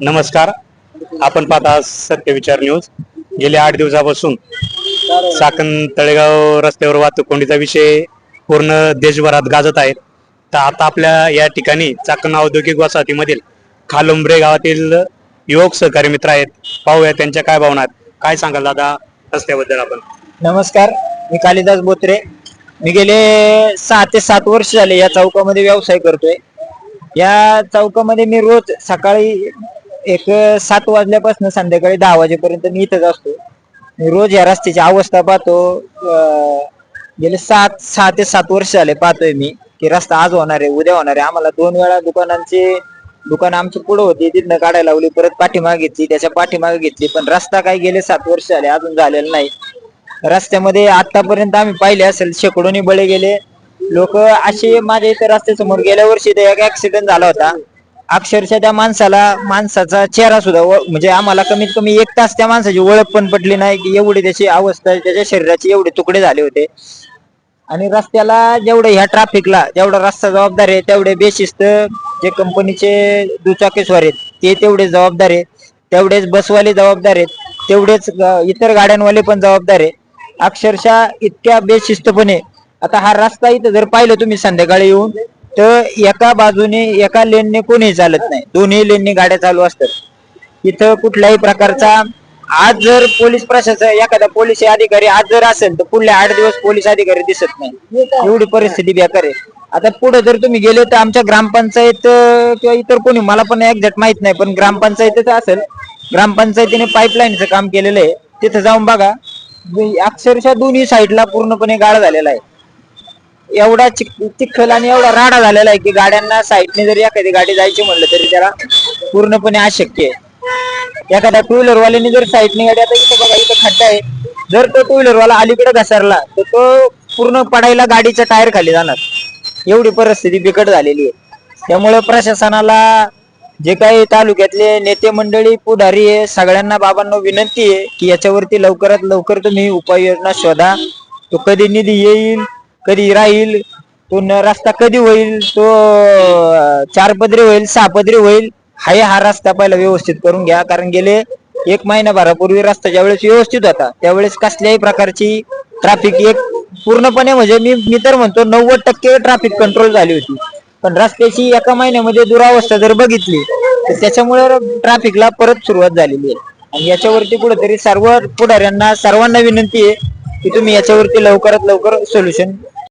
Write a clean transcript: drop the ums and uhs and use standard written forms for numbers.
नमस्कार. आपण पाहता सत्य विचार न्यूज. गेल्या 8 दिवसापासून चाकण तळेगाव रस्त्यावर वाहतूक कोंडीचा विषय पूर्ण देशभरात गाजत आहे. तर आता आपल्या या ठिकाणी चाकण औद्योगिक वसाहतीमधील खालुंब्रे गावातील युवक सहकारी मित्र आहेत. पाहूया त्यांच्या काय भावना आहेत. काय सांगाल दादा रस्त्याबद्दल आपण? नमस्कार, मी कालिदास बोत्रे. मी गेले 6 ते 7 वर्ष झाले या चौकामध्ये व्यवसाय करतोय. या चौकामध्ये मी रोज सकाळी 7 वाजल्यापासून संध्याकाळी 10 वाजेपर्यंत मी इथंच असतो. मी रोज या रस्त्याची अवस्था पाहतो. गेले 6 ते 7 वर्ष झाले पाहतोय मी की रस्ता आज होणार आहे, उद्या होणार आहे. आम्हाला 2 वेळा दुकान आमची पुढे होती, तिथनं काढायला लावली, परत पाठीमागे घेतली, त्याच्या पाठीमागे घेतली, पण रस्ता काय गेले 7 वर्ष झाले अजून झालेला नाही. रस्त्यामध्ये आतापर्यंत आम्ही पाहिले असेल शेकडोनी बळी गेले. लोक असे माझ्या इथे रस्त्यासमोर गेल्या वर्षी एक ऍक्सिडेंट झाला होता. अक्षरशः त्या माणसाचा चेहरा सुद्धा म्हणजे आम्हाला कमीत कमी 1 तास त्या माणसाची ओळख पण पटली नाही की एवढी त्याची अवस्था, त्याच्या शरीराचे एवढे तुकडे झाले होते. आणि रस्त्याला जेवढं ह्या ट्रॅफिकला जेवढा रस्ता जबाबदार आहे, तेवढे बेशिस्त जे कंपनीचे दुचाकीस्वार आहेत ते तेवढे जबाबदार आहे, तेवढेच बसवाले जबाबदार आहेत, तेवढेच इतर गाड्यांवाले पण जबाबदार आहे. अक्षरशः इतक्या बेशिस्तपणे आता हा रस्ता इथं जर पाहिलं तुम्ही संध्याकाळी येऊन, तर एका बाजूने एका लेनने कोणी चालत नाही, दोन्ही लेनने गाड्या चालू असतात. इथं कुठल्याही प्रकारचा आज जर पोलीस प्रशासन एखादा पोलीस अधिकारी आज जर असेल तर पुढल्या 8 दिवस पोलीस अधिकारी दिसत नाही. एवढी परिस्थिती बेकार आहे. आता पुढे जर तुम्ही गेले तर आमच्या ग्रामपंचायत किंवा इतर कोणी, मला पण एक्झॅक्ट माहित नाही, पण ग्रामपंचायतीच असेल, ग्रामपंचायतीने पाईपलाईनचं काम केलेलं आहे. तिथं जाऊन बघा, अक्षरशः दोन्ही साईडला पूर्णपणे गाळ झालेला आहे. एवढा चिखल आणि एवढा राडा झालेला आहे की गाड्यांना साईडने जरी एखादी गाडी जायची म्हणलं तरी त्याला पूर्णपणे अशक्य आहे. एखाद्या टू व्हीलर वाल्याने जर साईडने गाडी, आता इथं बघा इथं खड्डा आहे, जर तो टू व्हीलर वाला अलीकडे घसरला तर तो पूर्ण पडायला गाडीचा टायर खाली जाणार. एवढी परिस्थिती बिकट झालेली आहे. त्यामुळे प्रशासनाला, जे काही तालुक्यातले नेते मंडळी पुढारी आहे, सगळ्यांना बाबांना विनंती आहे की याच्यावरती लवकरात लवकर तुम्ही उपाययोजना शोधा. तो कधी निधी येईल, कधी राहील, तो रस्ता कधी होईल, तो 4 पदरी होईल, 6 पदरी होईल, हा रस्ता पहिला व्यवस्थित करून घ्या. कारण गेले 1 महिनाभरापूर्वी रस्ता ज्यावेळेस व्यवस्थित होता त्यावेळेस कसल्याही प्रकारची ट्रॅफिक पूर्णपणे, म्हणजे मी तर म्हणतो 90% ट्रॅफिक कंट्रोल झाली होती. पण रस्त्याची एका महिन्यामध्ये दुरावस्था जर बघितली तर त्याच्यामुळे ट्रॅफिकला परत सुरुवात झालेली आहे. आणि याच्यावरती कुठेतरी सर्व पुढाऱ्यांना, सर्वांना विनंती आहे की तुम्ही याच्यावरती लवकरात लवकर सोल्युशन